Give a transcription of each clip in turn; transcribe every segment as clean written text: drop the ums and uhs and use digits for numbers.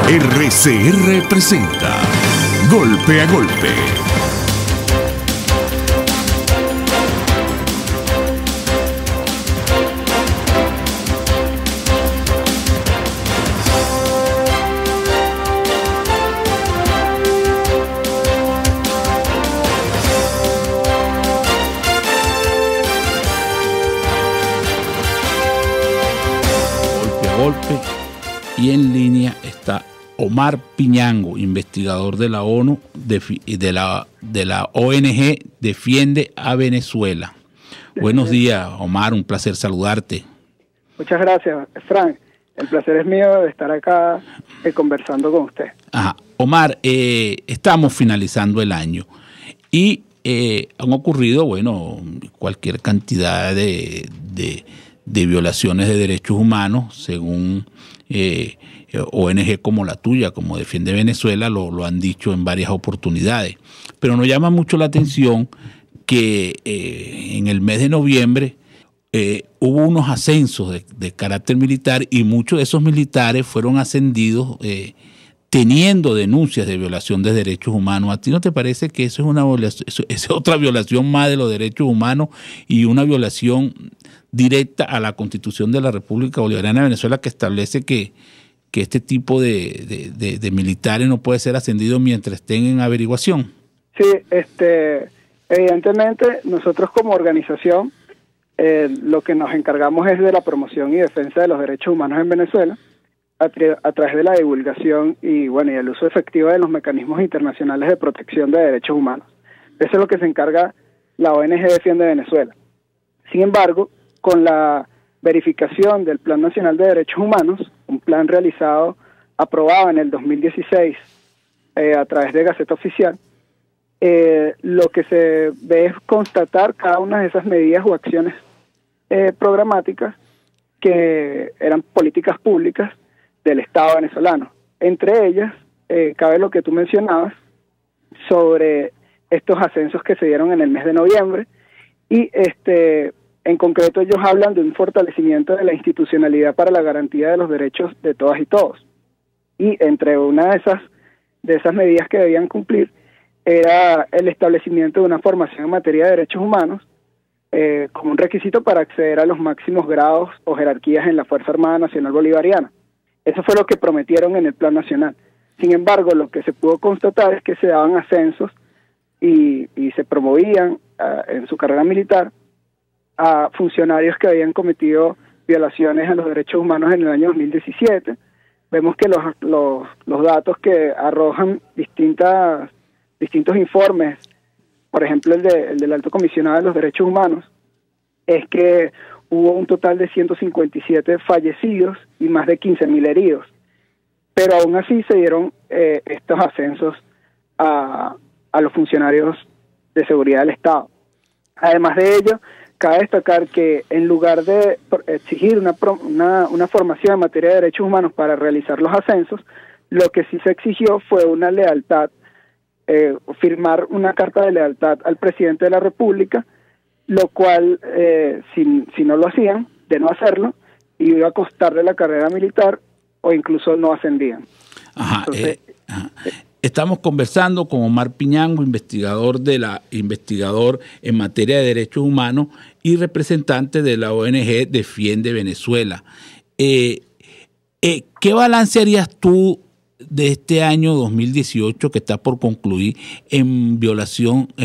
RCR presenta Golpe a Golpe. Golpe a Golpe, y en línea está Omar Piñango, investigador de la ONU, de la ONG Defiende a Venezuela. Buenos días, Omar, un placer saludarte. Muchas gracias, Frank. El placer es mío de estar acá conversando con usted. Ajá. Omar, estamos finalizando el año y han ocurrido, bueno, cualquier cantidad de violaciones de derechos humanos, según ONG como la tuya, como Defiende Venezuela, lo han dicho en varias oportunidades. Pero nos llama mucho la atención que en el mes de noviembre hubo unos ascensos de carácter militar, y muchos de esos militares fueron ascendidos teniendo denuncias de violación de derechos humanos. ¿A ti no te parece que eso es una violación, es otra violación más de los derechos humanos y una violación directa a la Constitución de la República Bolivariana de Venezuela, que establece que este tipo de militares no puede ser ascendido mientras estén en averiguación? Sí, evidentemente nosotros como organización lo que nos encargamos es de la promoción y defensa de los derechos humanos en Venezuela a través de la divulgación y el uso efectivo de los mecanismos internacionales de protección de derechos humanos. Eso es lo que se encarga la ONG Defiende Venezuela. Sin embargo, con la verificación del Plan Nacional de Derechos Humanos, un plan aprobado en el 2016 a través de Gaceta Oficial, lo que se ve es constatar cada una de esas medidas o acciones programáticas que eran políticas públicas del Estado venezolano. Entre ellas, cabe lo que tú mencionabas sobre estos ascensos que se dieron en el mes de noviembre, y en concreto ellos hablan de un fortalecimiento de la institucionalidad para la garantía de los derechos de todas y todos. Y entre una de esas medidas que debían cumplir era el establecimiento de una formación en materia de derechos humanos como un requisito para acceder a los máximos grados o jerarquías en la Fuerza Armada Nacional Bolivariana. Eso fue lo que prometieron en el Plan Nacional. Sin embargo, lo que se pudo constatar es que se daban ascensos y se promovían en su carrera militar a funcionarios que habían cometido violaciones a los derechos humanos en el año 2017. Vemos que los datos que arrojan distintos informes, por ejemplo el del Alto Comisionado de los Derechos Humanos, es que hubo un total de 157 fallecidos y más de 15.000 heridos. Pero aún así se dieron estos ascensos a los funcionarios de seguridad del Estado. Además de ello, cabe destacar que en lugar de exigir una formación en materia de derechos humanos para realizar los ascensos, lo que sí se exigió fue una lealtad, firmar una carta de lealtad al presidente de la República, lo cual, si no lo hacían, de no hacerlo, iba a costarle la carrera militar o incluso no ascendían. Ajá. Entonces, estamos conversando con Omar Piñango, investigador en materia de derechos humanos y representante de la ONG Defiende Venezuela. ¿Qué balance harías tú de este año 2018 que está por concluir en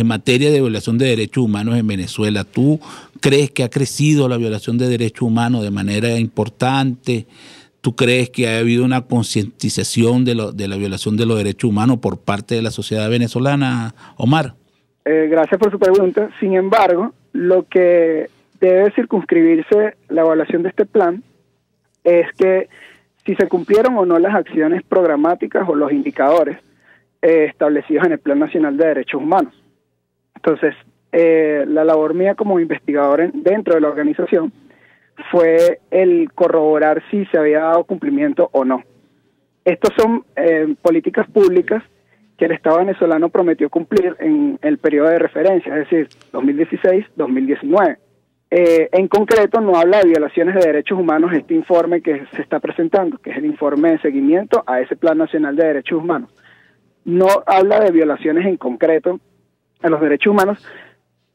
materia de violación de derechos humanos en Venezuela? ¿Tú crees que ha crecido la violación de derechos humanos de manera importante? ¿Tú crees que ha habido una concientización de la violación de los derechos humanos por parte de la sociedad venezolana, Omar? Gracias por su pregunta. Sin embargo, lo que debe circunscribirse la evaluación de este plan es que si se cumplieron o no las acciones programáticas o los indicadores establecidos en el Plan Nacional de Derechos Humanos. Entonces, la labor mía como investigador dentro de la organización fue el corroborar si se había dado cumplimiento o no. Estos son políticas públicas que el Estado venezolano prometió cumplir en el periodo de referencia, es decir, 2016-2019. En concreto, no habla de violaciones de derechos humanos este informe que se está presentando, que es el informe de seguimiento a ese Plan Nacional de Derechos Humanos. No habla de violaciones en concreto a los derechos humanos.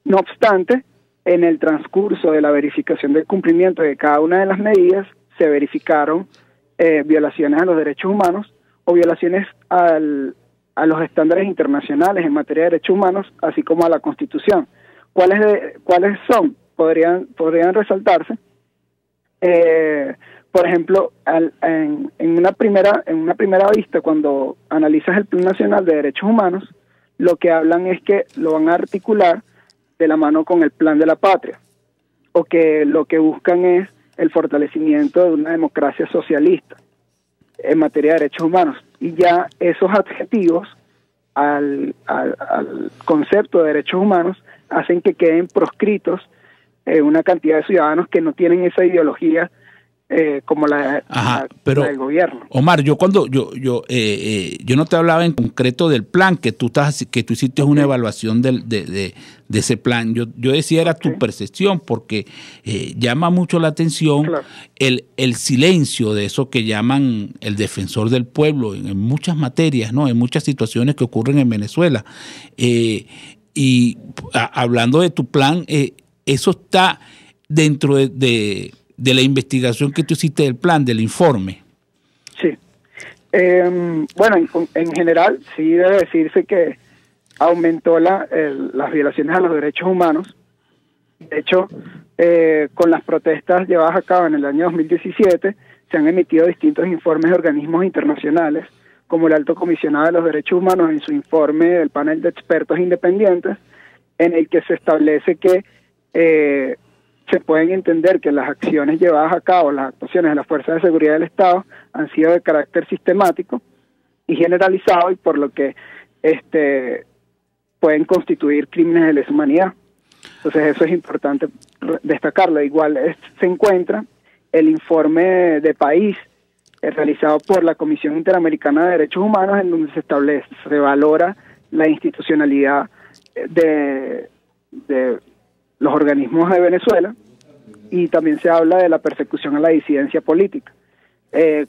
No obstante, en el transcurso de la verificación del cumplimiento de cada una de las medidas, se verificaron violaciones a los derechos humanos o violaciones a los estándares internacionales en materia de derechos humanos, así como a la Constitución. ¿Cuáles son? Podrían resaltarse. Por ejemplo, en una primera vista, cuando analizas el Plan Nacional de Derechos Humanos, lo que hablan es que lo van a articular de la mano con el Plan de la Patria, o que lo que buscan es el fortalecimiento de una democracia socialista en materia de derechos humanos. Y ya esos adjetivos al concepto de derechos humanos hacen que queden proscritos una cantidad de ciudadanos que no tienen esa ideología como la del gobierno. Omar, yo no te hablaba en concreto del plan que tú hiciste una evaluación de ese plan. Yo decía era tu percepción, porque llama mucho la atención el silencio de eso que llaman el defensor del pueblo en muchas materias, ¿no? En muchas situaciones que ocurren en Venezuela. Y hablando de tu plan, eso está dentro de la investigación que tú hiciste del plan, del informe. Sí. Bueno, en general sí debe decirse que aumentó las violaciones a los derechos humanos. De hecho, con las protestas llevadas a cabo en el año 2017, se han emitido distintos informes de organismos internacionales, como el Alto Comisionado de los Derechos Humanos en su informe del panel de expertos independientes, en el que se establece que se pueden entender que las acciones llevadas a cabo, las actuaciones de las fuerzas de seguridad del Estado han sido de carácter sistemático y generalizado, y por lo que pueden constituir crímenes de lesa humanidad. Entonces eso es importante destacarlo. Igual se encuentra el informe de país realizado por la Comisión Interamericana de Derechos Humanos, en donde se valora la institucionalidad de los organismos de Venezuela, y también se habla de la persecución a la disidencia política,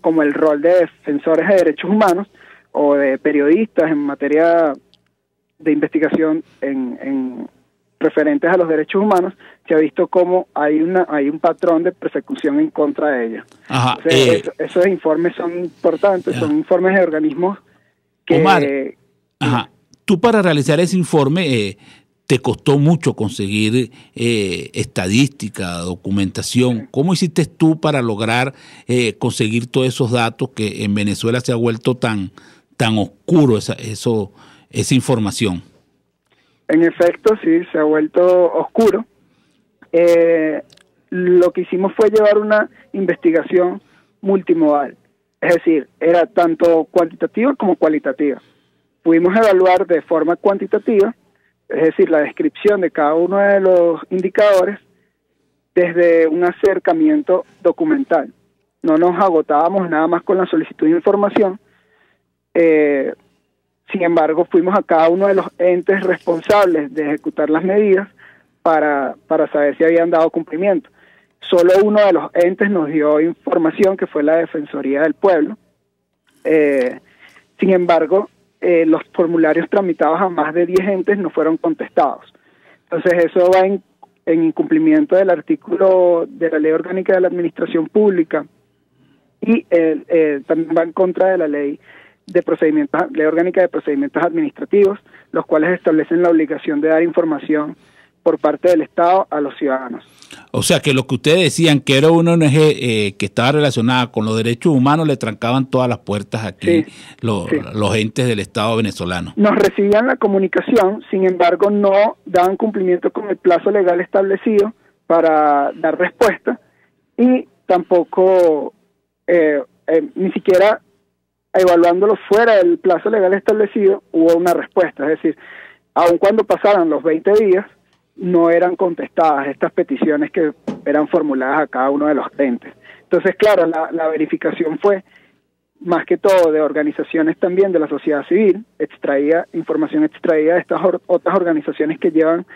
como el rol de defensores de derechos humanos o de periodistas en materia de investigación en referentes a los derechos humanos. Se ha visto como hay un patrón de persecución en contra de ellos. Entonces, esos informes son importantes, son informes de organismos que... Omar, tú para realizar ese informe te costó mucho conseguir estadística, documentación. ¿Cómo hiciste tú para lograr conseguir todos esos datos que en Venezuela se ha vuelto tan oscuro esa información? En efecto, sí, se ha vuelto oscuro. Lo que hicimos fue llevar una investigación multimodal, es decir, era tanto cuantitativa como cualitativa. Pudimos evaluar de forma cuantitativa, es decir, la descripción de cada uno de los indicadores desde un acercamiento documental. No nos agotábamos nada más con la solicitud de información. Sin embargo, fuimos a cada uno de los entes responsables de ejecutar las medidas para saber si habían dado cumplimiento. Solo uno de los entes nos dio información, que fue la Defensoría del Pueblo. Sin embargo, los formularios tramitados a más de 10 entes no fueron contestados. Entonces eso va en incumplimiento del artículo de la Ley Orgánica de la Administración Pública, y también va en contra de la Ley Orgánica de Procedimientos Administrativos, los cuales establecen la obligación de dar información por parte del Estado a los ciudadanos. O sea, que lo que ustedes decían que era una ONG que estaba relacionada con los derechos humanos, le trancaban todas las puertas aquí los entes del Estado venezolano. Nos recibían la comunicación, sin embargo no daban cumplimiento con el plazo legal establecido para dar respuesta, y tampoco ni siquiera evaluándolo fuera del plazo legal establecido hubo una respuesta. Es decir, aun cuando pasaran los 20 días, no eran contestadas estas peticiones que eran formuladas a cada uno de los entes. Entonces, claro, la verificación fue más que todo de organizaciones también de la sociedad civil, información extraída de estas otras organizaciones que llevan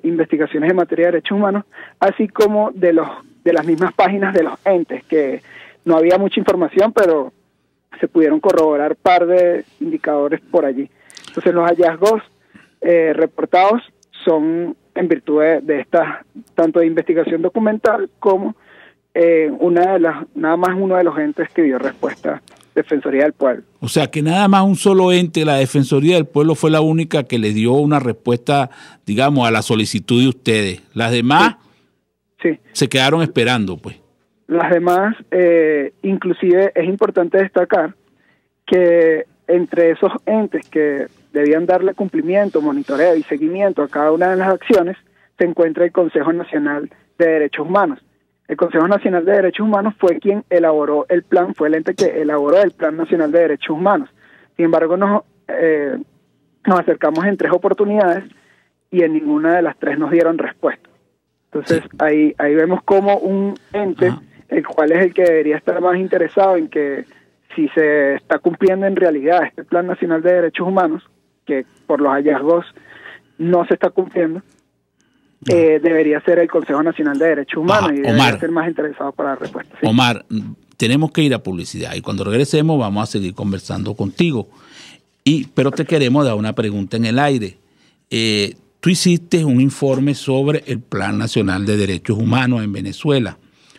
investigaciones en materia de derechos humanos, así como de las mismas páginas de los entes, que no había mucha información, pero se pudieron corroborar par de indicadores por allí. Entonces los hallazgos reportados son en virtud de estas, tanto de investigación documental como nada más uno de los entes que dio respuesta, Defensoría del Pueblo. O sea que nada más un solo ente, la Defensoría del Pueblo, fue la única que le dio una respuesta, digamos, a la solicitud de ustedes. Las demás sí. Se quedaron esperando, pues. Las demás, inclusive es importante destacar que entre esos entes que debían darle cumplimiento, monitoreo y seguimiento a cada una de las acciones, se encuentra el Consejo Nacional de Derechos Humanos. El Consejo Nacional de Derechos Humanos fue quien elaboró el plan, fue el ente que elaboró el Plan Nacional de Derechos Humanos. Sin embargo, nos acercamos en 3 oportunidades y en ninguna de las 3 nos dieron respuesta. Entonces, sí. ahí vemos como un ente, el cual es el que debería estar más interesado en que si se está cumpliendo en realidad este Plan Nacional de Derechos Humanos, que por los hallazgos no se está cumpliendo, debería ser el Consejo Nacional de Derechos Humanos y debería ser más interesado para la respuesta. ¿Sí? Omar, tenemos que ir a publicidad y cuando regresemos vamos a seguir conversando contigo. Pero te queremos dar una pregunta en el aire. Tú hiciste un informe sobre el Plan Nacional de Derechos Humanos en Venezuela,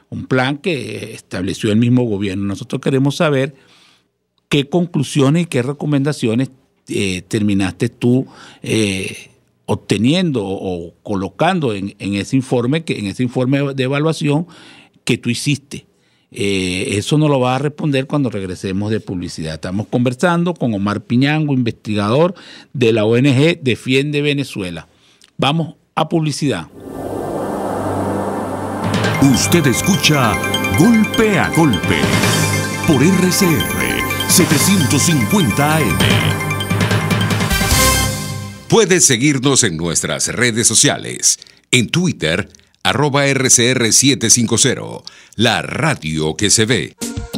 un plan que estableció el mismo gobierno. Nosotros queremos saber qué conclusiones y qué recomendaciones terminaste tú obteniendo o colocando en ese informe de evaluación que tú hiciste. Eso nos lo va a responder cuando regresemos de publicidad. Estamos conversando con Omar Piñango, investigador de la ONG Defiende Venezuela. Vamos a publicidad. Usted escucha Golpe a Golpe por RCR 750 AM. Puedes seguirnos en nuestras redes sociales. En Twitter, @RCR750, la radio que se ve.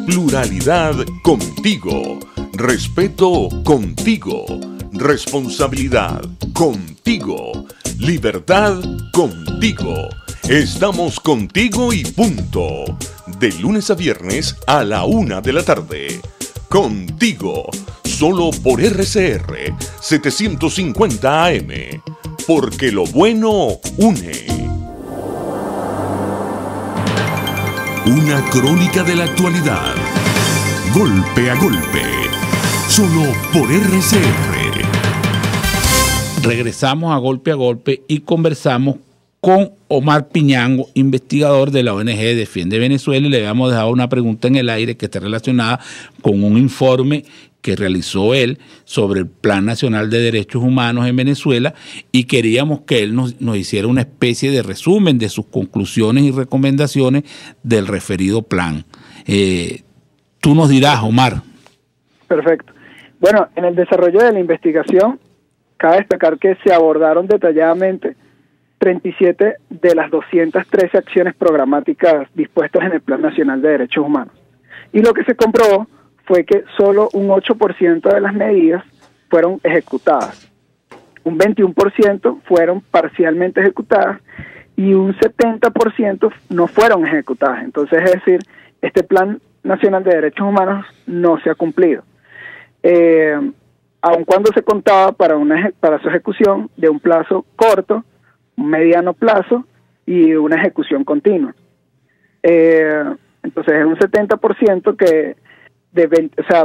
Pluralidad contigo. Respeto contigo. Responsabilidad contigo. Libertad contigo. Estamos contigo y punto. De lunes a viernes a la 1 de la tarde. Contigo. Solo por RCR 750 AM. Porque lo bueno une. Una crónica de la actualidad. Golpe a golpe. Solo por RCR. Regresamos a Golpe y conversamos con Omar Piñango, investigador de la ONG Defiende Venezuela, y le habíamos dejado una pregunta en el aire que está relacionada con un informe que realizó él sobre el Plan Nacional de Derechos Humanos en Venezuela y queríamos que él nos hiciera una especie de resumen de sus conclusiones y recomendaciones del referido plan. Tú nos dirás, Omar. Perfecto. Bueno, en el desarrollo de la investigación, cabe destacar que se abordaron detalladamente 37 de las 213 acciones programáticas dispuestas en el Plan Nacional de Derechos Humanos. Y lo que se comprobó fue que solo un 8% de las medidas fueron ejecutadas, un 21% fueron parcialmente ejecutadas y un 70% no fueron ejecutadas. Entonces, es decir, este Plan Nacional de Derechos Humanos no se ha cumplido. Aun cuando se contaba para su ejecución de un plazo corto, un mediano plazo y una ejecución continua. Entonces es un 70% que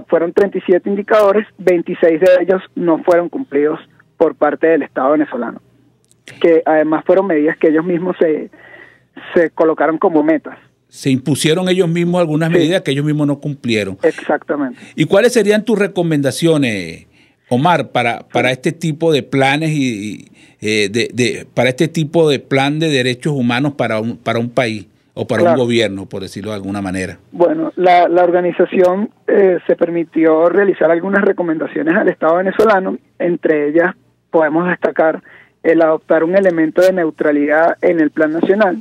fueron 37 indicadores, 26 de ellos no fueron cumplidos por parte del Estado venezolano, que además fueron medidas que ellos mismos se colocaron como metas. Se impusieron ellos mismos algunas medidas que ellos mismos no cumplieron. Exactamente. ¿Y cuáles serían tus recomendaciones, Omar, para este tipo de planes y para este tipo de plan de derechos humanos para un país o para un gobierno, por decirlo de alguna manera? Bueno, la organización se permitió realizar algunas recomendaciones al Estado venezolano. Entre ellas podemos destacar el adoptar un elemento de neutralidad en el plan nacional,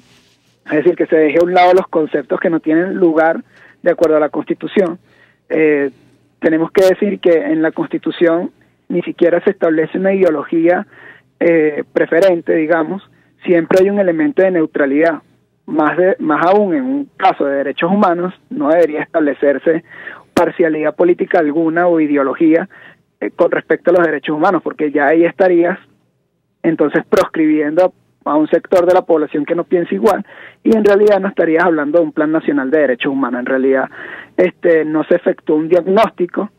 es decir, que se deje a un lado los conceptos que no tienen lugar de acuerdo a la Constitución. Tenemos que decir que en la Constitución ni siquiera se establece una ideología preferente, digamos, siempre hay un elemento de neutralidad. Más aún en un caso de derechos humanos, no debería establecerse parcialidad política alguna o ideología con respecto a los derechos humanos, porque ya ahí estarías entonces proscribiendo a un sector de la población que no piensa igual, y en realidad no estarías hablando de un plan nacional de derechos humanos. En realidad no se efectuó un diagnóstico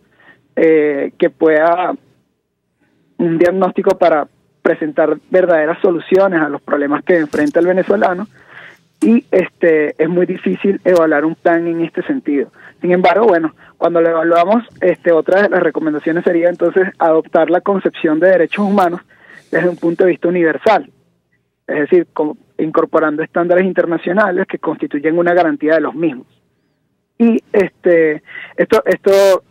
un diagnóstico para presentar verdaderas soluciones a los problemas que enfrenta el venezolano, y es muy difícil evaluar un plan en este sentido. Sin embargo, bueno, cuando lo evaluamos, otra de las recomendaciones sería entonces adoptar la concepción de derechos humanos desde un punto de vista universal, es decir, incorporando estándares internacionales que constituyen una garantía de los mismos. Y esto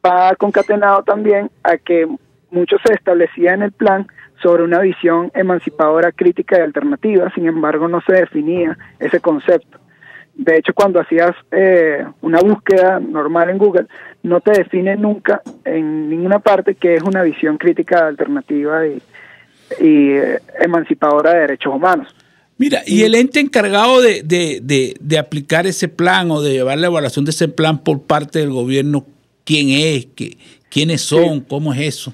va concatenado también a que mucho se establecía en el plan sobre una visión emancipadora, crítica y alternativa. Sin embargo, no se definía ese concepto. De hecho, cuando hacías una búsqueda normal en Google, no te define nunca en ninguna parte qué es una visión crítica, alternativa y emancipadora de derechos humanos. Mira, y el ente encargado de aplicar ese plan o de llevar la evaluación de ese plan por parte del gobierno, ¿quién es? ¿Quiénes son? Sí. ¿Cómo es eso?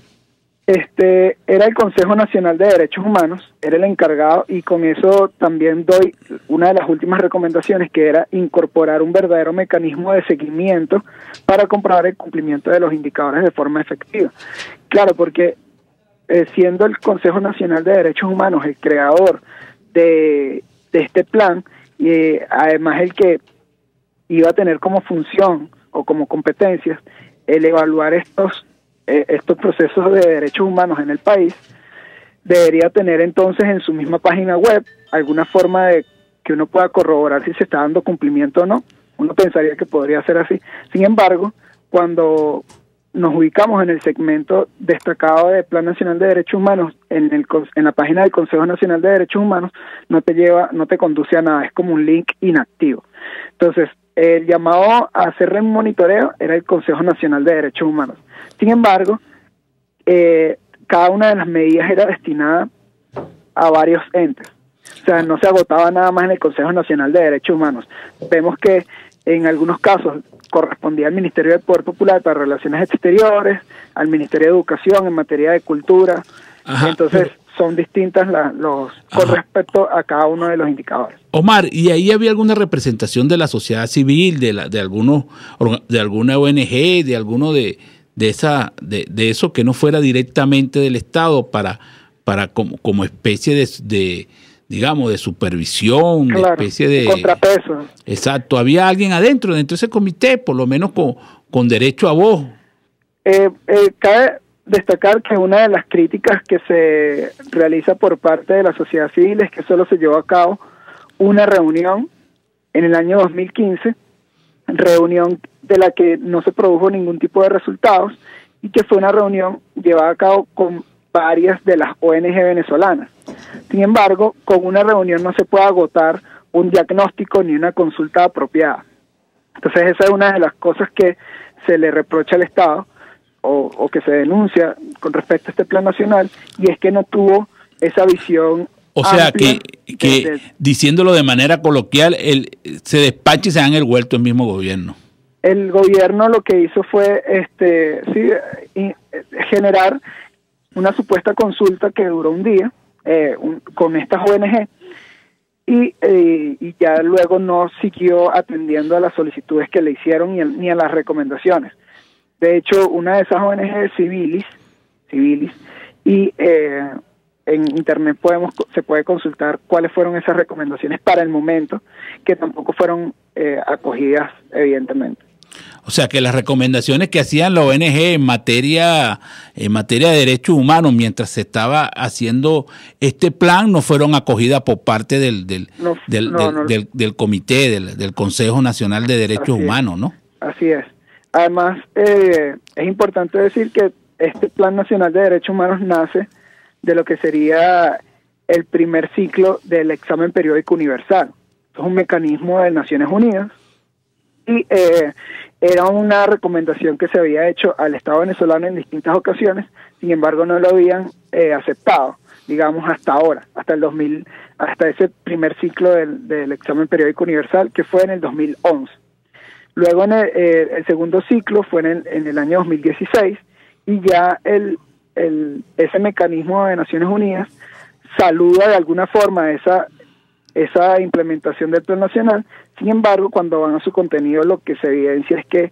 Era el Consejo Nacional de Derechos Humanos, era el encargado, y con eso también doy una de las últimas recomendaciones, que era incorporar un verdadero mecanismo de seguimiento para comprobar el cumplimiento de los indicadores de forma efectiva. Claro, porque siendo el Consejo Nacional de Derechos Humanos el creador de este plan, y además el que iba a tener como función o como competencias el evaluar estos procesos de derechos humanos en el país, debería tener entonces en su misma página web alguna forma de que uno pueda corroborar si se está dando cumplimiento o no. Uno pensaría que podría ser así. Sin embargo, cuando nos ubicamos en el segmento destacado de Plan Nacional de Derechos Humanos, en la página del Consejo Nacional de Derechos Humanos, no te conduce a nada, es como un link inactivo. Entonces, el llamado a hacer un monitoreo era el Consejo Nacional de Derechos Humanos. Sin embargo, cada una de las medidas era destinada a varios entes. O sea, no se agotaba nada más en el Consejo Nacional de Derechos Humanos. Vemos que en algunos casos correspondía al Ministerio del Poder Popular para Relaciones Exteriores, al Ministerio de Educación en materia de cultura. Ajá, entonces son distintas con respecto a cada uno de los indicadores. Omar, ¿y ahí había alguna representación de la sociedad civil, de alguna ONG, de alguno de eso que no fuera directamente del Estado para como especie de digamos, de supervisión, claro, de especie de contrapeso? Exacto, había alguien dentro de ese comité, por lo menos con derecho a voz. Cabe destacar que una de las críticas que se realiza por parte de la sociedad civil es que solo se llevó a cabo una reunión en el año 2015, reunión de la que no se produjo ningún tipo de resultados, y que fue una reunión llevada a cabo con varias de las ONG venezolanas. Sin embargo, con una reunión no se puede agotar un diagnóstico ni una consulta apropiada. Entonces esa es una de las cosas que se le reprocha al Estado o que se denuncia con respecto a este plan nacional, y es que no tuvo esa visión. O sea, que diciéndolo de manera coloquial, se despacha y se da en el vuelto el mismo gobierno. El gobierno lo que hizo fue generar una supuesta consulta que duró un día con estas ONG, y ya luego no siguió atendiendo a las solicitudes que le hicieron ni a las recomendaciones. De hecho, una de esas ONG es Civilis, y en internet se puede consultar cuáles fueron esas recomendaciones para el momento, que tampoco fueron acogidas, evidentemente. O sea, que las recomendaciones que hacían la ONG en materia de derechos humanos mientras se estaba haciendo este plan no fueron acogidas por parte del comité, del Consejo Nacional de Derechos Humanos, ¿no? Así es. Además, es importante decir que este Plan Nacional de Derechos Humanos nace de lo que sería el primer ciclo del examen periódico universal. Es un mecanismo de Naciones Unidas, y era una recomendación que se había hecho al Estado venezolano en distintas ocasiones. Sin embargo, no lo habían aceptado. digamos, hasta ahora, hasta el 2000, hasta ese primer ciclo del examen periódico universal, que fue en el 2011. Luego en el segundo ciclo fue en el año 2016, y ya ese mecanismo de Naciones Unidas saluda de alguna forma esa implementación del Plan Nacional. Sin embargo, cuando van a su contenido, lo que se evidencia es que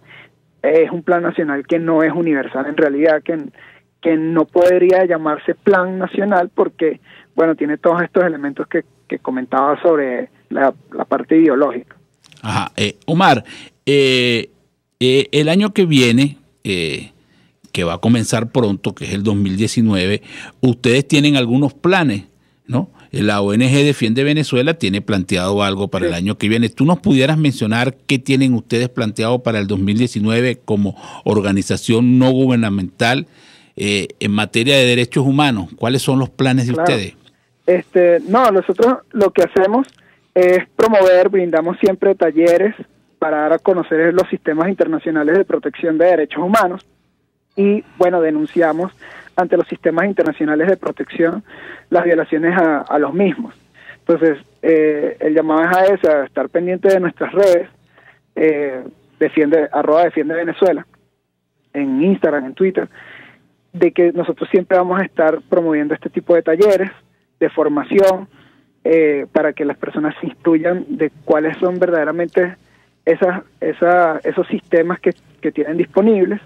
es un plan nacional que no es universal en realidad, que no podría llamarse Plan Nacional porque, bueno, tiene todos estos elementos que comentaba sobre la parte ideológica. Ajá. Omar, el año que viene, que va a comenzar pronto, que es el 2019, ustedes tienen algunos planes, ¿no? La ONG Defiende Venezuela tiene planteado algo para el año que viene. ¿Tú nos pudieras mencionar qué tienen ustedes planteado para el 2019 como organización no gubernamental en materia de derechos humanos? ¿Cuáles son los planes de ustedes? Nosotros lo que hacemos es brindamos siempre talleres para dar a conocer los sistemas internacionales de protección de derechos humanos y, bueno, denunciamos ante los sistemas internacionales de protección las violaciones a los mismos. Entonces, el llamado es a estar pendiente de nuestras redes, @Defiende Venezuela, en Instagram, en Twitter, de que nosotros siempre vamos a estar promoviendo este tipo de talleres, de formación, para que las personas se instruyan de cuáles son verdaderamente esos sistemas que tienen disponibles.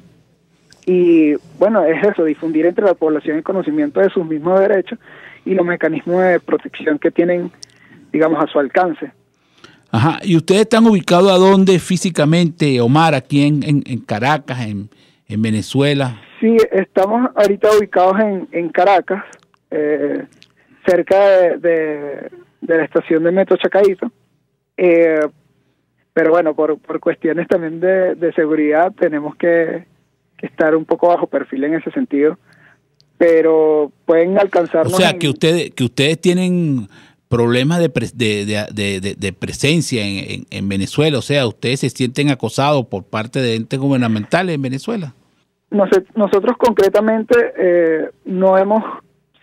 Y bueno, es eso, difundir entre la población el conocimiento de sus mismos derechos y los mecanismos de protección que tienen, digamos, a su alcance. Ajá. ¿Y ustedes están ubicados a dónde físicamente, Omar, aquí en Caracas, en Venezuela? Sí, estamos ahorita ubicados en Caracas, cerca de la estación de Metro Chacaíto, pero bueno, por cuestiones también de seguridad tenemos que estar un poco bajo perfil en ese sentido, pero pueden alcanzarnos. O sea, que ustedes tienen problemas de presencia en Venezuela, o sea, ustedes se sienten acosados por parte de entes gubernamentales en Venezuela. Nosotros concretamente no hemos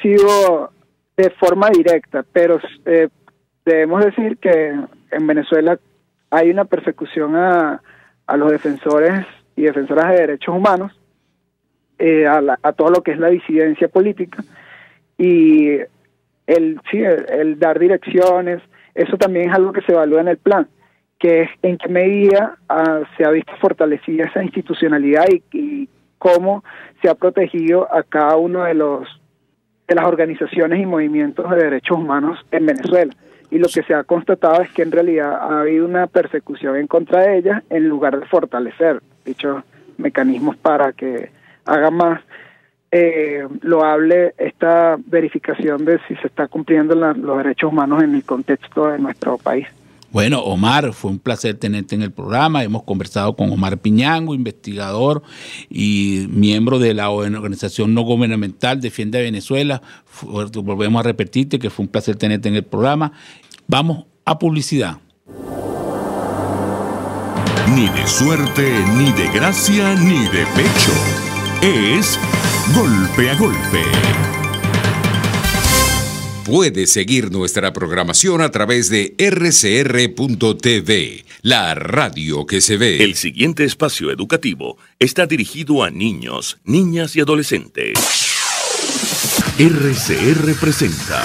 sido de forma directa, pero debemos decir que en Venezuela hay una persecución a los defensores y defensoras de derechos humanos, a todo lo que es la disidencia política, y el dar direcciones, eso también es algo que se evalúa en el plan, que es en qué medida se ha visto fortalecida esa institucionalidad y cómo se ha protegido a cada uno de las organizaciones y movimientos de derechos humanos en Venezuela. Y lo que se ha constatado es que en realidad ha habido una persecución en contra de ellas en lugar de fortalecer dichos mecanismos para que haga más loable esta verificación de si se está cumpliendo los derechos humanos en el contexto de nuestro país. Bueno, Omar, fue un placer tenerte en el programa. Hemos conversado con Omar Piñango, investigador y miembro de la organización no gubernamental Defiende Venezuela. Volvemos a repetirte que fue un placer tenerte en el programa. Vamos a publicidad. Ni de suerte, ni de gracia, ni de pecho. Es Golpe a Golpe. Puedes seguir nuestra programación a través de rcr.tv, la radio que se ve. El siguiente espacio educativo está dirigido a niños, niñas y adolescentes. RCR presenta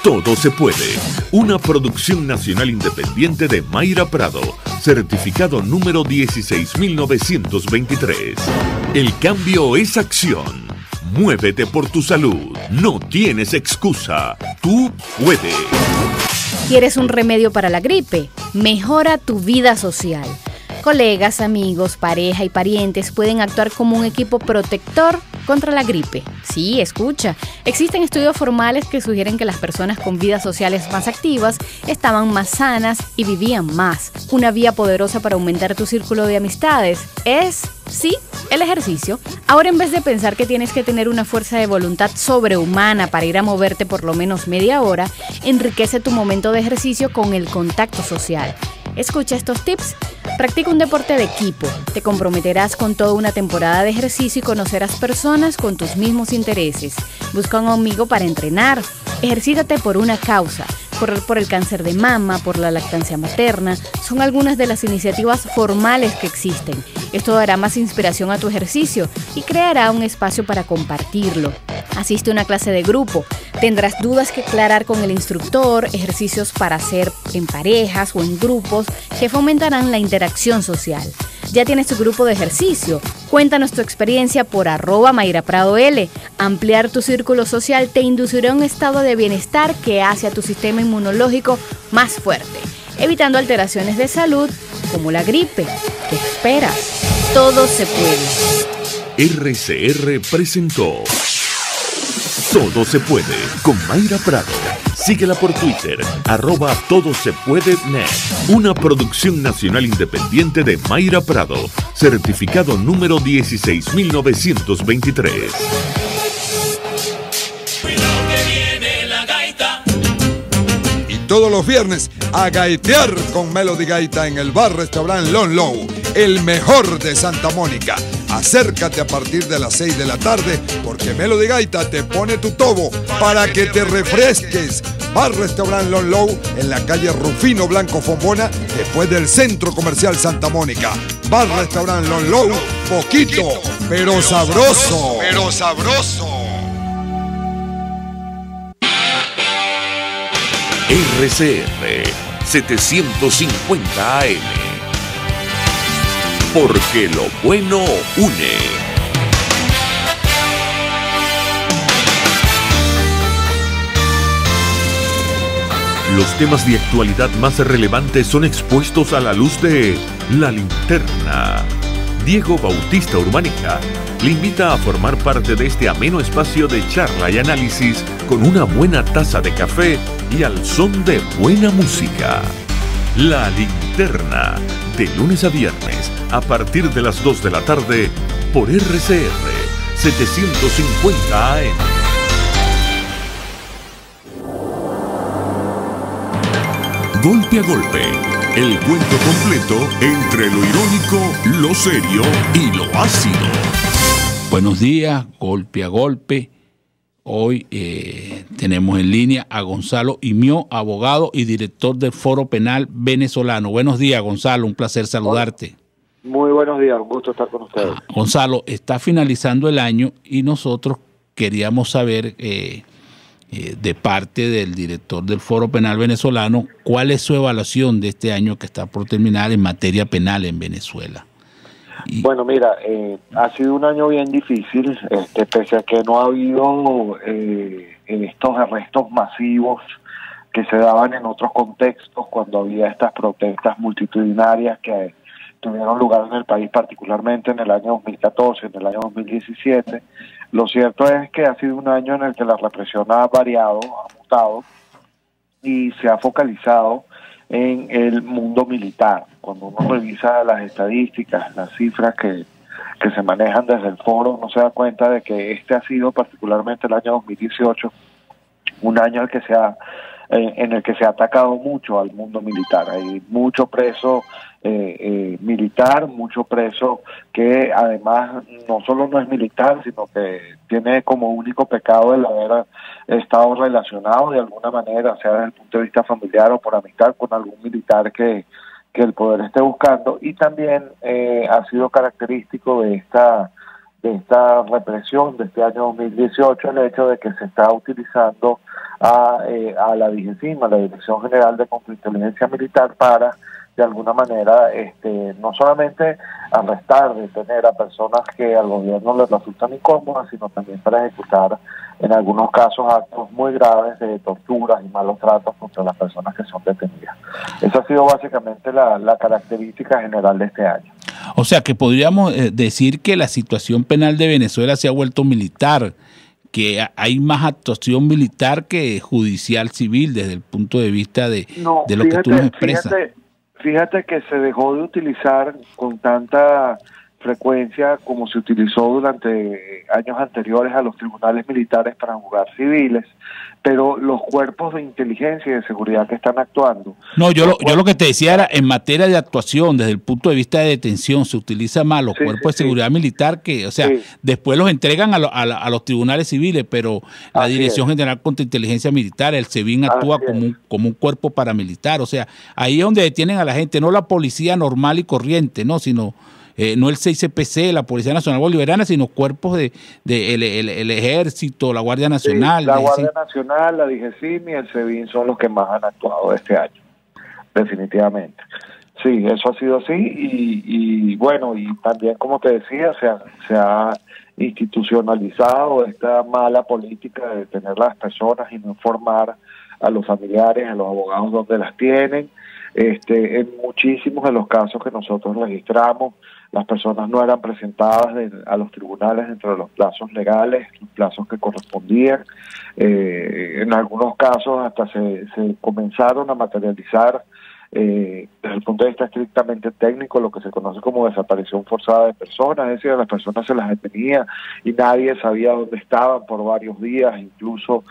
Todo se puede, una producción nacional independiente de Mayra Prado, certificado número 16923. El cambio es acción. Muévete por tu salud. No tienes excusa. Tú puedes. ¿Quieres un remedio para la gripe? Mejora tu vida social. Colegas, amigos, pareja y parientes pueden actuar como un equipo protector contra la gripe. Sí, escucha. Existen estudios formales que sugieren que las personas con vidas sociales más activas estaban más sanas y vivían más. Una vía poderosa para aumentar tu círculo de amistades es, sí, el ejercicio. Ahora, en vez de pensar que tienes que tener una fuerza de voluntad sobrehumana para ir a moverte por lo menos media hora, enriquece tu momento de ejercicio con el contacto social. Escucha estos tips. Practica un deporte de equipo, te comprometerás con toda una temporada de ejercicio y conocerás personas con tus mismos intereses. Busca un amigo para entrenar, ejercítate por una causa. Correr por el cáncer de mama, por la lactancia materna, son algunas de las iniciativas formales que existen. Esto dará más inspiración a tu ejercicio y creará un espacio para compartirlo. Asiste a una clase de grupo, tendrás dudas que aclarar con el instructor, ejercicios para hacer en parejas o en grupos que fomentarán la interacción social. ¿Ya tienes tu grupo de ejercicio? Cuéntanos tu experiencia por @MairaPradoL. Ampliar tu círculo social te inducirá a un estado de bienestar que hace a tu sistema inmunológico más fuerte, evitando alteraciones de salud como la gripe. ¿Qué esperas? Todo se puede. RCR presentó Todo se puede con Mayra Prado. Síguela por Twitter, @todosepuedenet. Una producción nacional independiente de Mayra Prado, certificado número 16923. Y todos los viernes a gaitear con Melody Gaita en el bar-restaurant Lon Low, el mejor de Santa Mónica. Acércate a partir de las 6 de la tarde porque Melody Gaita te pone tu tobo para que te refresques. Bar-restaurant Lon Low en la calle Rufino Blanco Fombona, después del Centro Comercial Santa Mónica. Bar-restaurant Lon Low, poquito, pero sabroso. Pero sabroso. RCR 750 AM. Porque lo bueno une. Los temas de actualidad más relevantes son expuestos a la luz de La Linterna. Diego Bautista Urbanica le invita a formar parte de este ameno espacio de charla y análisis con una buena taza de café y al son de buena música. La Linterna, de lunes a viernes, a partir de las 2 de la tarde, por RCR 750 AM. Golpe a golpe, el cuento completo entre lo irónico, lo serio y lo ácido. Buenos días, golpe a golpe. Hoy tenemos en línea a Gonzalo Imió, abogado y director del Foro Penal Venezolano. Buenos días, Gonzalo, un placer saludarte. Muy buenos días, un gusto estar con ustedes. Gonzalo, está finalizando el año y nosotros queríamos saber de parte del director del Foro Penal Venezolano cuál es su evaluación de este año que está por terminar en materia penal en Venezuela. Bueno, mira, ha sido un año bien difícil, pese a que no ha habido estos arrestos masivos que se daban en otros contextos cuando había estas protestas multitudinarias que tuvieron lugar en el país, particularmente en el año 2014, en el año 2017. Lo cierto es que ha sido un año en el que la represión ha variado, ha mutado y se ha focalizado en el mundo militar. Cuando uno revisa las estadísticas, las cifras que se manejan desde el foro, uno se da cuenta de que este ha sido particularmente el año 2018, un año en el que se ha atacado mucho al mundo militar. Hay mucho preso militar, mucho preso que además no solo no es militar, sino que tiene como único pecado el haber estado relacionado de alguna manera, sea desde el punto de vista familiar o por amistad, con algún militar que el poder esté buscando. Y también ha sido característico de esta represión de este año 2018 el hecho de que se está utilizando a la DGCIM, a la Dirección General de Contrainteligencia Militar, para de alguna manera no solamente arrestar, detener a personas que al gobierno les resultan incómodas, sino también para ejecutar en algunos casos actos muy graves de torturas y malos tratos contra las personas que son detenidas. Esa ha sido básicamente la característica general de este año. O sea que podríamos decir que la situación penal de Venezuela se ha vuelto militar, que hay más actuación militar que judicial civil desde el punto de vista de lo que tú nos expresas. Fíjate que se dejó de utilizar con tanta frecuencia como se utilizó durante años anteriores a los tribunales militares para juzgar civiles, pero los cuerpos de inteligencia y de seguridad que están actuando. No, yo lo que te decía era, en materia de actuación, desde el punto de vista de detención, se utiliza más los cuerpos de seguridad militar que, o sea, después los entregan a los tribunales civiles, pero la Dirección General Contra Inteligencia Militar, el SEBIN, actúa como un cuerpo paramilitar. O sea, ahí es donde detienen a la gente, no la policía normal y corriente, no, sino no el 6CPC, la Policía Nacional Bolivariana, sino cuerpos el Ejército, la Guardia Nacional. Sí, la Guardia Nacional, la DGCIM y el SEBIN son los que más han actuado este año, definitivamente. Sí, eso ha sido así y bueno, y también, como te decía, se ha institucionalizado esta mala política de detener a las personas y no informar a los familiares, a los abogados donde las tienen. En muchísimos de los casos que nosotros registramos, las personas no eran presentadas a los tribunales dentro de los plazos legales, los plazos que correspondían. En algunos casos hasta se comenzaron a materializar desde el punto de vista estrictamente técnico, lo que se conoce como desaparición forzada de personas, es decir, a las personas se las detenía y nadie sabía dónde estaban por varios días. Incluso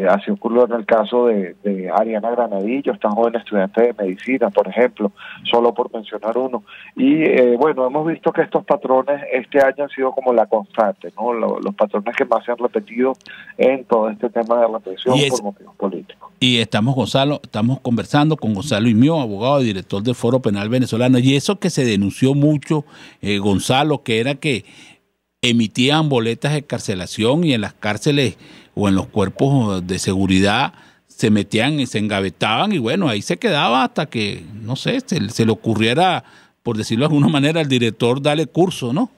así ocurrió en el caso de Ariana Granadillo, esta joven estudiante de medicina, por ejemplo, solo por mencionar uno. Y bueno, hemos visto que estos patrones este año han sido como la constante, ¿no? Los patrones que más se han repetido en todo este tema de represión por motivos políticos. Y estamos conversando con Gonzalo Imío, abogado y director del Foro Penal Venezolano, y eso que se denunció mucho, Gonzalo, que era que emitían boletas de excarcelación y en las cárceles o en los cuerpos de seguridad se metían y se engavetaban y bueno, ahí se quedaba hasta que, no sé, se le ocurriera, por decirlo de alguna manera, al director darle curso, ¿no?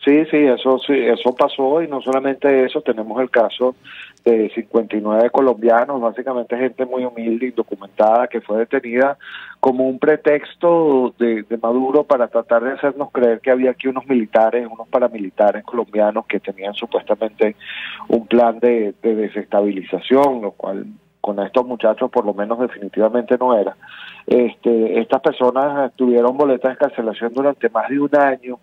Sí, eso pasó, y no solamente eso, tenemos el caso de 59 colombianos, básicamente gente muy humilde, indocumentada, que fue detenida como un pretexto de Maduro para tratar de hacernos creer que había aquí unos paramilitares colombianos que tenían supuestamente un plan de desestabilización, lo cual con estos muchachos por lo menos definitivamente no era. Estas personas tuvieron boletas de excarcelación durante más de un año,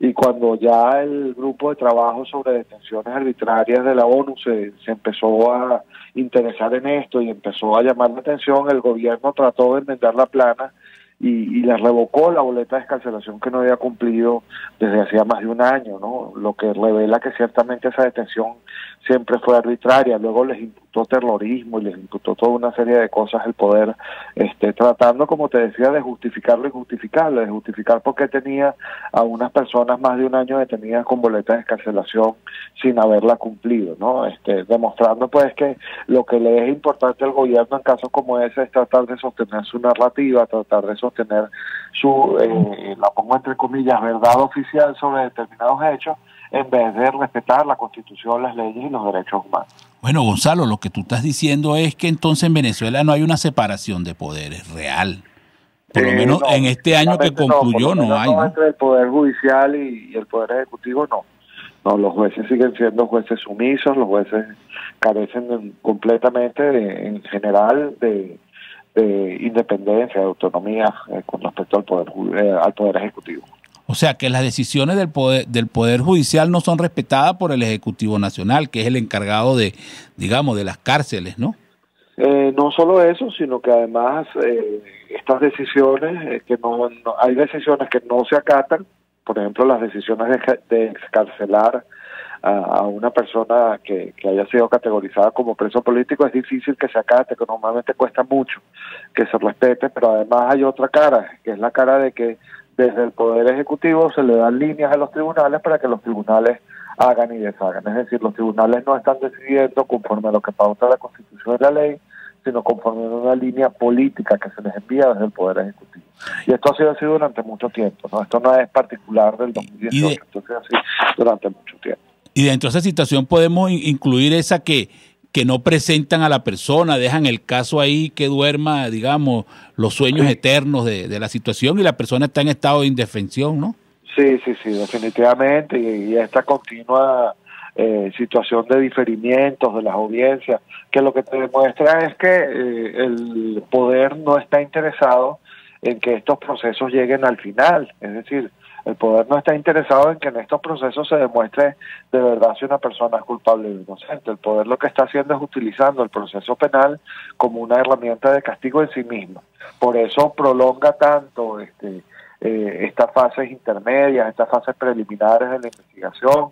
y cuando ya el grupo de trabajo sobre detenciones arbitrarias de la ONU se empezó a interesar en esto y empezó a llamar la atención, el gobierno trató de enmendar la plana y le revocó la boleta de excarcelación que no había cumplido desde hacía más de un año, ¿no? Lo que revela que ciertamente esa detención siempre fue arbitraria. Luego les imputó terrorismo y les imputó toda una serie de cosas el poder, tratando, como te decía, de justificar lo injustificable, de justificar por qué tenía a unas personas más de un año detenidas con boletas de excarcelación sin haberla cumplido, ¿no? Demostrando pues que lo que le es importante al gobierno en casos como ese es tratar de sostener su narrativa, tratar de sostener su, la pongo entre comillas, verdad oficial sobre determinados hechos, en vez de respetar la Constitución, las leyes y los derechos humanos. Bueno, Gonzalo, lo que tú estás diciendo es que entonces en Venezuela no hay una separación de poderes real. Por lo menos en este año que concluyó no hay, ¿no? Entre el Poder Judicial y el Poder Ejecutivo no. No, los jueces siguen siendo jueces sumisos, los jueces carecen completamente, en general, de independencia, de autonomía con respecto al Poder Ejecutivo. O sea, que las decisiones del poder Judicial no son respetadas por el Ejecutivo Nacional, que es el encargado de, digamos, de las cárceles, ¿no? No solo eso, sino que además estas decisiones, hay decisiones que no se acatan, por ejemplo, las decisiones de excarcelar a una persona que haya sido categorizada como preso político, es difícil que se acate, que normalmente cuesta mucho que se respete, pero además hay otra cara, que es la cara de que desde el Poder Ejecutivo se le dan líneas a los tribunales para que los tribunales hagan y deshagan. Es decir, los tribunales no están decidiendo conforme a lo que pauta la Constitución y la ley, sino conforme a una línea política que se les envía desde el Poder Ejecutivo. Y esto ha sido así durante mucho tiempo, ¿no? Esto no es particular del 2018, esto ha sido así durante mucho tiempo. Y dentro de esa situación podemos incluir esa que no presentan a la persona, dejan el caso ahí que duerma, digamos, los sueños eternos de la situación y la persona está en estado de indefensión, ¿no? Sí, definitivamente. Y esta continua situación de diferimientos de las audiencias, que lo que te demuestra es que el poder no está interesado en que estos procesos lleguen al final. Es decir, El poder no está interesado en que en estos procesos se demuestre de verdad si una persona es culpable o inocente. El poder lo que está haciendo es utilizando el proceso penal como una herramienta de castigo en sí mismo. Por eso prolonga tanto estas fases intermedias, estas fases preliminares de la investigación,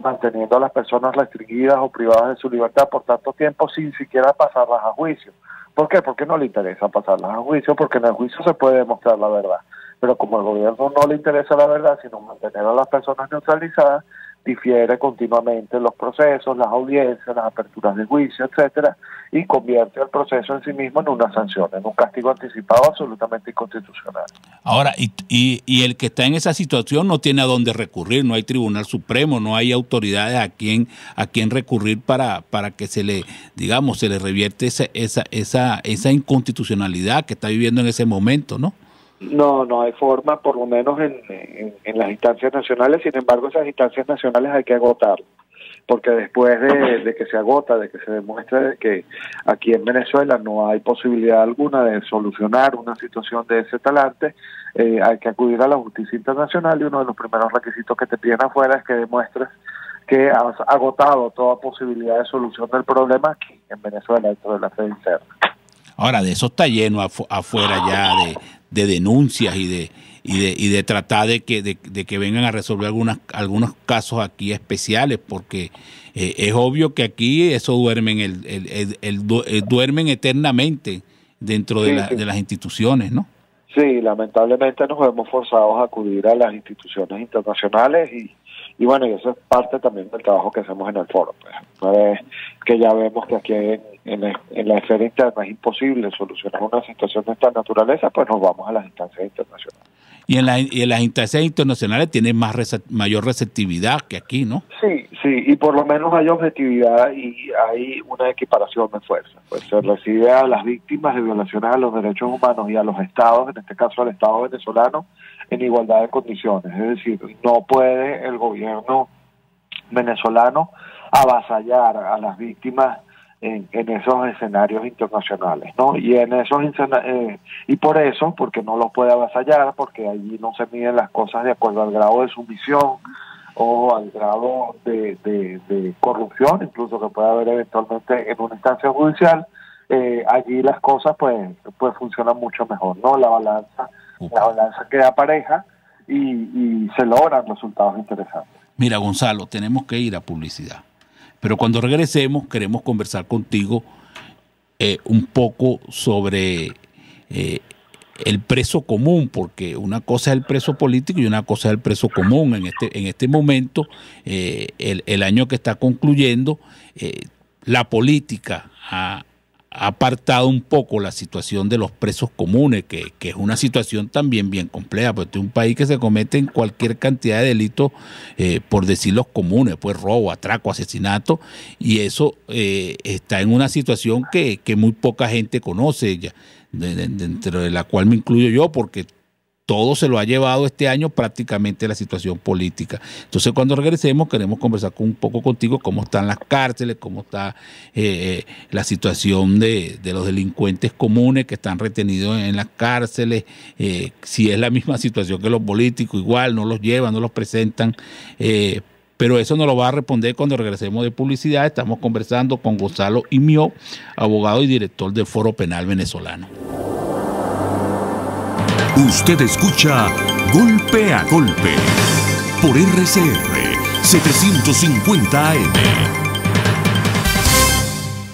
manteniendo a las personas restringidas o privadas de su libertad por tanto tiempo sin siquiera pasarlas a juicio. ¿Por qué? Porque no le interesa pasarlas a juicio, porque en el juicio se puede demostrar la verdad. Pero como al gobierno no le interesa la verdad, sino mantener a las personas neutralizadas, difiere continuamente los procesos, las audiencias, las aperturas de juicio, etcétera, y convierte el proceso en sí mismo en una sanción, en un castigo anticipado absolutamente inconstitucional. Ahora, y el que está en esa situación no tiene a dónde recurrir, no hay Tribunal Supremo, no hay autoridades a quien recurrir para que se le revierte esa inconstitucionalidad que está viviendo en ese momento, ¿no? No hay forma, por lo menos en las instancias nacionales. Sin embargo, esas instancias nacionales hay que agotarlas, porque después de que se agota, de que se demuestre que aquí en Venezuela no hay posibilidad alguna de solucionar una situación de ese talante, hay que acudir a la justicia internacional, y uno de los primeros requisitos que te piden afuera es que demuestres que has agotado toda posibilidad de solución del problema aquí en Venezuela, dentro de la sede interna. Ahora, de eso está lleno afuera ya de denuncias y de tratar de que vengan a resolver algunos casos aquí especiales, porque es obvio que aquí eso duermen duermen eternamente dentro de las instituciones, ¿no? Sí, lamentablemente nos vemos forzados a acudir a las instituciones internacionales y bueno, y eso es parte también del trabajo que hacemos en el foro. Pues. Una vez que ya vemos que aquí en la esfera interna es imposible solucionar una situación de esta naturaleza, pues nos vamos a las instancias internacionales. Y en las instancias internacionales tienen mayor receptividad que aquí, ¿no? Sí, y por lo menos hay objetividad y hay una equiparación de fuerza. Pues se recibe a las víctimas de violaciones a los derechos humanos y a los estados, en este caso al Estado venezolano, en igualdad de condiciones. Es decir, no puede el gobierno venezolano avasallar a las víctimas en esos escenarios internacionales, ¿no? Y en esos y por eso, porque no los puede avasallar, porque allí no se miden las cosas de acuerdo al grado de sumisión o al grado de corrupción, incluso que puede haber eventualmente en una instancia judicial, allí las cosas pues funcionan mucho mejor, ¿no? La balanza queda pareja y se logran resultados interesantes. Mira, Gonzalo, tenemos que ir a publicidad. Pero cuando regresemos queremos conversar contigo un poco sobre el preso común, porque una cosa es el preso político y una cosa es el preso común. En este momento, el año que está concluyendo, la política ha apartado un poco la situación de los presos comunes, que es una situación también bien compleja, porque es un país que se comete en cualquier cantidad de delitos, por decir los comunes, pues robo, atraco, asesinato, y eso está en una situación que muy poca gente conoce, dentro de la cual me incluyo yo, porque todo se lo ha llevado este año prácticamente la situación política. Entonces, cuando regresemos, queremos conversar un poco contigo cómo están las cárceles, cómo está la situación de los delincuentes comunes que están retenidos en las cárceles, si es la misma situación que los políticos, igual no los llevan, no los presentan, pero eso nos lo va a responder cuando regresemos de publicidad. Estamos conversando con Gonzalo Imió, abogado y director del Foro Penal Venezolano. Usted escucha Golpe a Golpe por RCR 750 AM.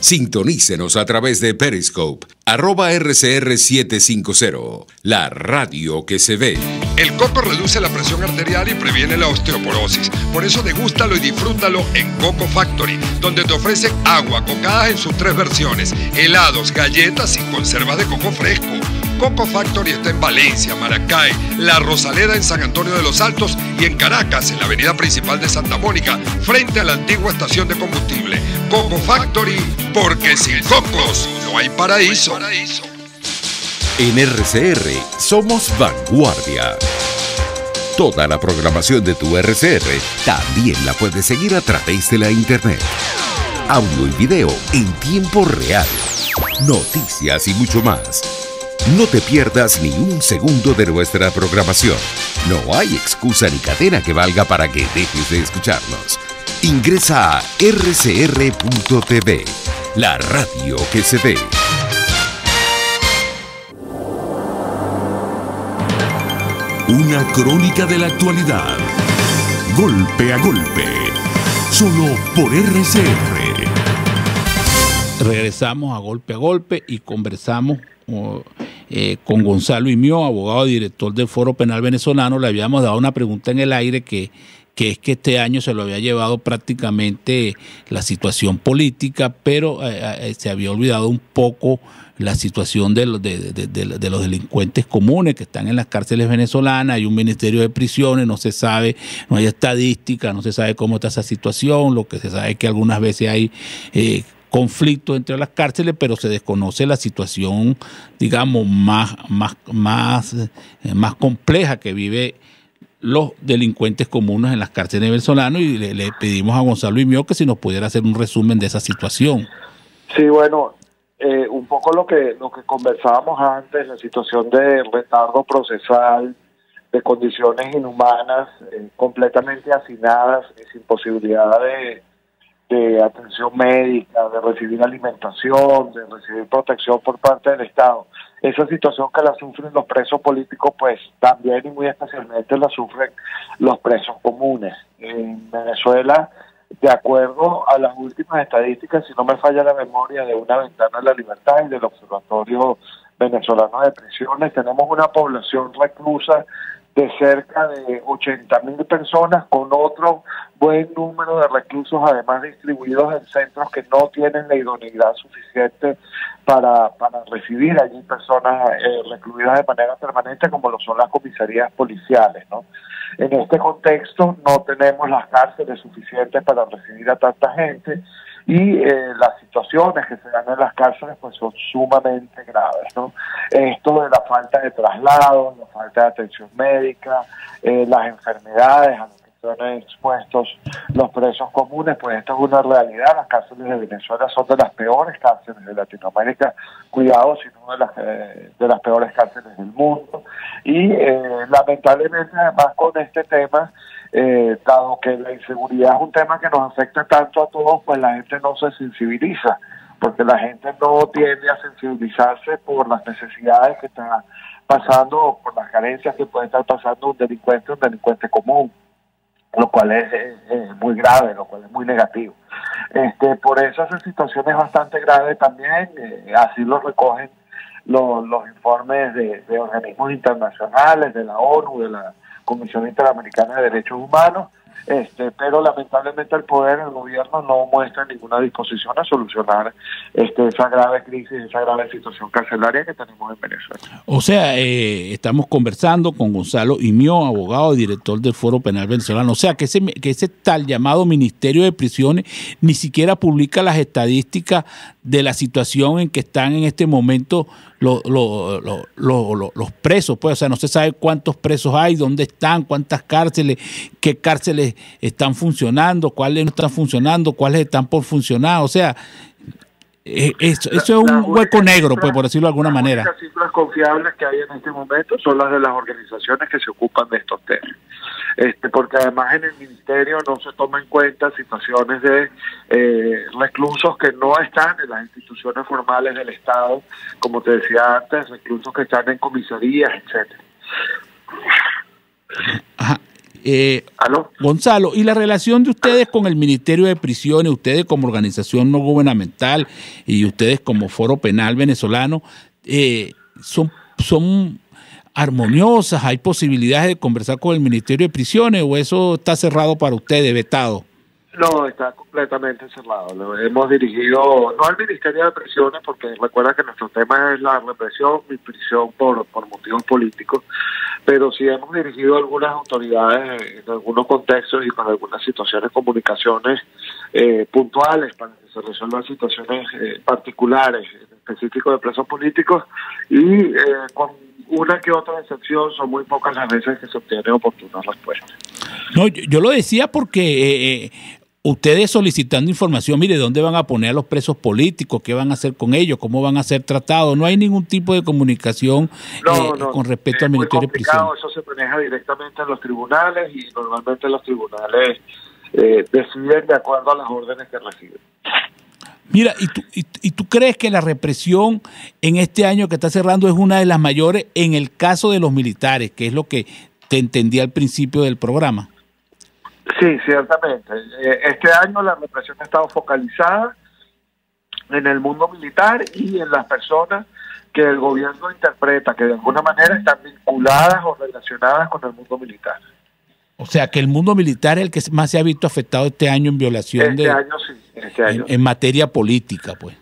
Sintonícenos a través de Periscope, @RCR750, la radio que se ve. El coco reduce la presión arterial y previene la osteoporosis. Por eso degústalo y disfrútalo en Coco Factory, donde te ofrecen agua, cocadas en sus 3 versiones, helados, galletas y conservas de coco fresco. Coco Factory está en Valencia, Maracay, La Rosaleda en San Antonio de los Altos y en Caracas, en la avenida principal de Santa Mónica, frente a la antigua estación de combustible. Coco Factory, porque sin cocos no hay paraíso. En RCR somos vanguardia. Toda la programación de tu RCR también la puedes seguir a través de la internet. Audio y video en tiempo real. Noticias y mucho más. No te pierdas ni un segundo de nuestra programación. No hay excusa ni cadena que valga para que dejes de escucharnos. Ingresa a rcr.tv, la radio que se ve. Una crónica de la actualidad. Golpe a golpe. Solo por RCR. Regresamos a Golpe y conversamos con Gonzalo Imió, abogado y director del Foro Penal Venezolano. Le habíamos dado una pregunta en el aire que es que este año se lo había llevado prácticamente la situación política, pero se había olvidado un poco la situación de los delincuentes comunes que están en las cárceles venezolanas. Hay un ministerio de prisiones, no se sabe, no hay estadística, no se sabe cómo está esa situación. Lo que se sabe es que algunas veces hay conflictos entre las cárceles, pero se desconoce la situación, digamos, más compleja que vive los delincuentes comunes en las cárceles venezolanas, y le pedimos a Gonzalo Imió que si nos pudiera hacer un resumen de esa situación. Sí, bueno, un poco lo que conversábamos antes, la situación de retardo procesal, de condiciones inhumanas, completamente hacinadas y sin posibilidad de atención médica, de recibir alimentación, de recibir protección por parte del Estado. Esa situación que la sufren los presos políticos, pues también y muy especialmente la sufren los presos comunes. En Venezuela, de acuerdo a las últimas estadísticas, si no me falla la memoria, de Una Ventana a la Libertad y del Observatorio Venezolano de Prisiones, tenemos una población reclusa de cerca de 80.000 personas, con otro buen número de reclusos además distribuidos en centros que no tienen la idoneidad suficiente para recibir allí personas recluidas de manera permanente, como lo son las comisarías policiales, ¿no? En este contexto no tenemos las cárceles suficientes para recibir a tanta gente, y las situaciones que se dan en las cárceles pues son sumamente graves, ¿no? Esto de la falta de traslado, la falta de atención médica, las enfermedades a las que están expuestos los presos comunes, pues esto es una realidad. Las cárceles de Venezuela son de las peores cárceles de Latinoamérica, cuidado, sino de las peores cárceles del mundo, y lamentablemente además con este tema, dado que la inseguridad es un tema que nos afecta tanto a todos, pues la gente no se sensibiliza, porque la gente no tiende a sensibilizarse por las necesidades que está pasando o por las carencias que puede estar pasando un delincuente común, lo cual es muy grave, lo cual es muy negativo. Por eso esa situación es bastante grave también, así lo recogen los informes de organismos internacionales, de la ONU, de la Comisión Interamericana de Derechos Humanos, pero lamentablemente el gobierno no muestra ninguna disposición a solucionar esa grave crisis, esa grave situación carcelaria que tenemos en Venezuela. O sea, estamos conversando con Gonzalo Imió, abogado y director del Foro Penal Venezolano. O sea, que ese tal llamado Ministerio de Prisiones ni siquiera publica las estadísticas de la situación en que están en este momento los presos, pues, o sea, no se sabe cuántos presos hay, dónde están, cuántas cárceles, qué cárceles están funcionando, cuáles no están funcionando, cuáles están por funcionar. O sea, eso es un hueco negro, pues, por decirlo de alguna manera. Las cifras confiables que hay en este momento son las de las organizaciones que se ocupan de estos temas. Porque además en el ministerio no se toma en cuenta situaciones de reclusos que no están en las instituciones formales del Estado, como te decía antes, reclusos que están en comisarías, etcétera. Ajá. Gonzalo, ¿y la relación de ustedes con el Ministerio de Prisiones, ustedes como organización no gubernamental y ustedes como Foro Penal Venezolano, son armoniosas? ¿Hay posibilidades de conversar con el Ministerio de Prisiones o eso está cerrado para ustedes, vetado? No, está completamente cerrado. Lo hemos dirigido, no al Ministerio de Prisiones, porque recuerda que nuestro tema es la represión y prisión por motivos políticos, pero sí hemos dirigido a algunas autoridades en algunos contextos y con algunas situaciones, comunicaciones puntuales para que se resuelvan situaciones particulares, en específico de presos políticos, y con una que otra excepción, son muy pocas las veces que se obtiene oportuna respuesta. No, yo lo decía porque ustedes solicitando información, mire, ¿dónde van a poner a los presos políticos? ¿Qué van a hacer con ellos? ¿Cómo van a ser tratados? No hay ningún tipo de comunicación con respecto al Ministerio de Prisión. Eso se maneja directamente en los tribunales y normalmente los tribunales deciden de acuerdo a las órdenes que reciben. Mira, ¿y tú crees que la represión en este año que está cerrando es una de las mayores en el caso de los militares, que es lo que te entendí al principio del programa? Sí, ciertamente. Este año la represión ha estado focalizada en el mundo militar y en las personas que el gobierno interpreta que de alguna manera están vinculadas o relacionadas con el mundo militar. O sea, que el mundo militar es el que más se ha visto afectado este año en violación este año. En materia política, pues.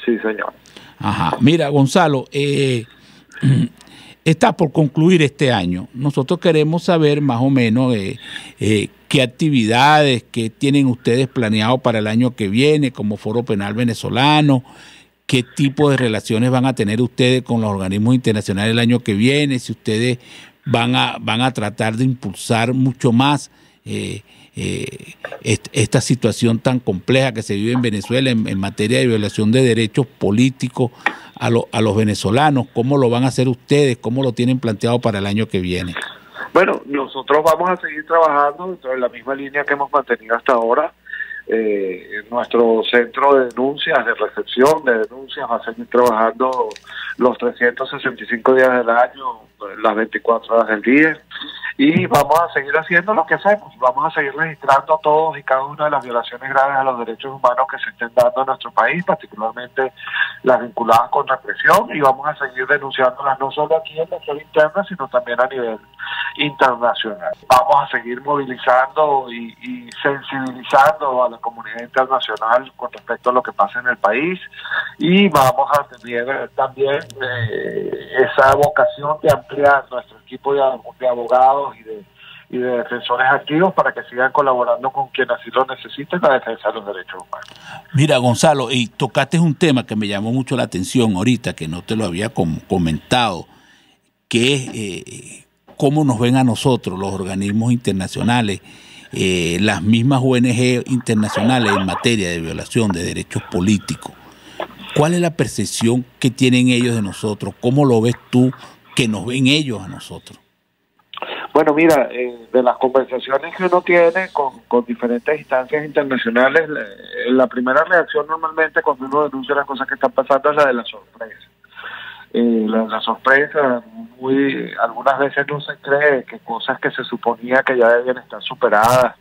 Sí, señor. Ajá. Mira, Gonzalo, está por concluir este año. Nosotros queremos saber más o menos qué actividades que tienen ustedes planeado para el año que viene como Foro Penal Venezolano, qué tipo de relaciones van a tener ustedes con los organismos internacionales el año que viene, si ustedes van a tratar de impulsar mucho más esta situación tan compleja que se vive en Venezuela en materia de violación de derechos políticos a los venezolanos. ¿Cómo lo van a hacer ustedes? ¿Cómo lo tienen planteado para el año que viene? Bueno, nosotros vamos a seguir trabajando dentro de la misma línea que hemos mantenido hasta ahora. Nuestro centro de denuncias, de recepción de denuncias, va a seguir trabajando los 365 días del año, las 24 horas del día, y vamos a seguir haciendo lo que hacemos. Vamos a seguir registrando todos y cada una de las violaciones graves a los derechos humanos que se estén dando en nuestro país, particularmente las vinculadas con represión, y vamos a seguir denunciándolas no solo aquí en la zona interna, sino también a nivel internacional. Vamos a seguir movilizando y sensibilizando a la comunidad internacional con respecto a lo que pasa en el país, y vamos a tener también esa vocación de ampliar nuestro equipo de abogados y de defensores activos para que sigan colaborando con quien así lo necesite en la defensa de los derechos humanos. Mira, Gonzalo, y tocaste un tema que me llamó mucho la atención ahorita, que no te lo había comentado, que es cómo nos ven a nosotros, los organismos internacionales, las mismas ONG internacionales en materia de violación de derechos políticos. ¿Cuál es la percepción que tienen ellos de nosotros? ¿Cómo lo ves tú que nos ven ellos a nosotros? Bueno, mira, de las conversaciones que uno tiene con diferentes instancias internacionales, la primera reacción normalmente cuando uno denuncia las cosas que están pasando es la de la sorpresa. La sorpresa, algunas veces no se cree que cosas que se suponía que ya debían estar superadas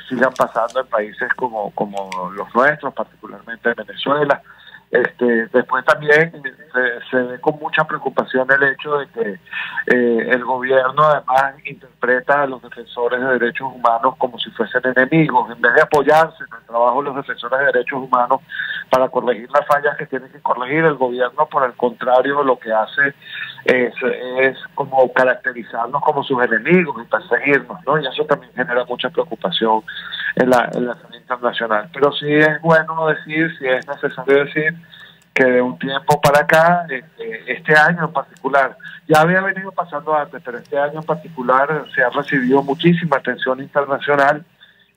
sigan pasando en países como los nuestros, particularmente en Venezuela. Después también se ve con mucha preocupación el hecho de que el gobierno además interpreta a los defensores de derechos humanos como si fuesen enemigos, en vez de apoyarse en el trabajo de los defensores de derechos humanos para corregir las fallas que tienen que corregir. El gobierno, por el contrario, lo que hace es como caracterizarnos como sus enemigos y perseguirnos, ¿no? Y eso también genera mucha preocupación en la escena internacional. Pero sí es bueno decir, sí es necesario decir, que de un tiempo para acá, este año en particular, ya había venido pasando antes, pero este año en particular se ha recibido muchísima atención internacional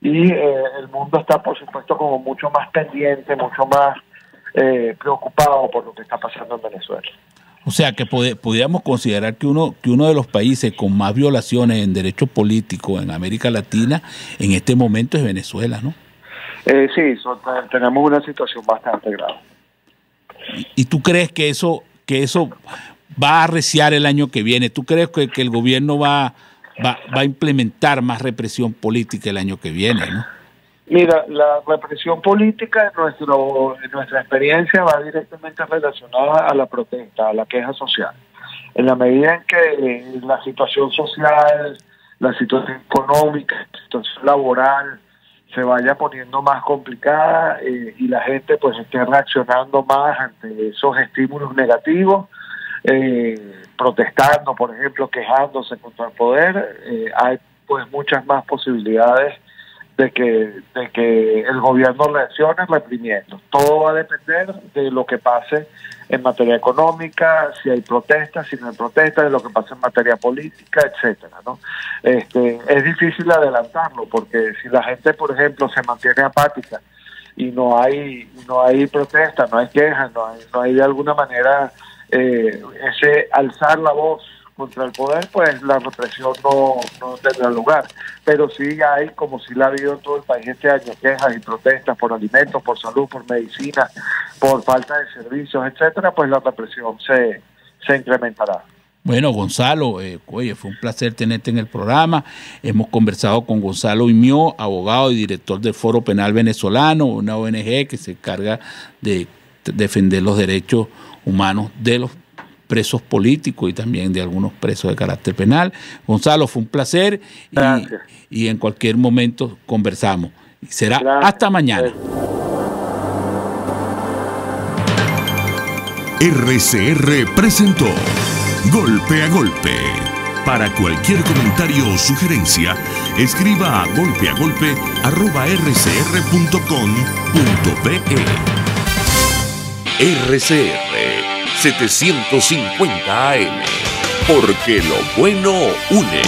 y el mundo está, por supuesto, como mucho más pendiente, mucho más preocupado por lo que está pasando en Venezuela. O sea, que podríamos considerar que uno de los países con más violaciones en derechos políticos en América Latina en este momento es Venezuela, ¿no? Sí, tenemos una situación bastante grave. ¿Y tú crees que eso va a arreciar el año que viene? ¿Tú crees que el gobierno va a implementar más represión política el año que viene, no? Mira, la represión política en nuestra experiencia va directamente relacionada a la protesta, a la queja social. En la medida en que la situación social, la situación económica, la situación laboral se vaya poniendo más complicada y la gente pues esté reaccionando más ante esos estímulos negativos, protestando, por ejemplo, quejándose contra el poder, hay pues muchas más posibilidades de que el gobierno reaccione reprimiendo. Todo va a depender de lo que pase en materia económica, si hay protestas, si no hay protestas, de lo que pasa en materia política, etcétera, ¿no? Es difícil adelantarlo, porque si la gente, por ejemplo, se mantiene apática y no hay protesta, no hay quejas, no hay de alguna manera ese alzar la voz contra el poder, pues la represión no tendrá lugar. Pero sí hay, como sí la ha habido en todo el país este año, quejas y protestas por alimentos, por salud, por medicina, por falta de servicios, etcétera, pues la represión se incrementará. Bueno, Gonzalo, oye, fue un placer tenerte en el programa. Hemos conversado con Gonzalo Imió, abogado y director del Foro Penal Venezolano, una ONG que se encarga de defender los derechos humanos de los presos políticos y también de algunos presos de carácter penal. Gonzalo, fue un placer y en cualquier momento conversamos. Será hasta mañana. RCR presentó Golpe a Golpe. Para cualquier comentario o sugerencia, escriba a golpeagolpe@rcr.com.be. RCR 750 AM, porque lo bueno une.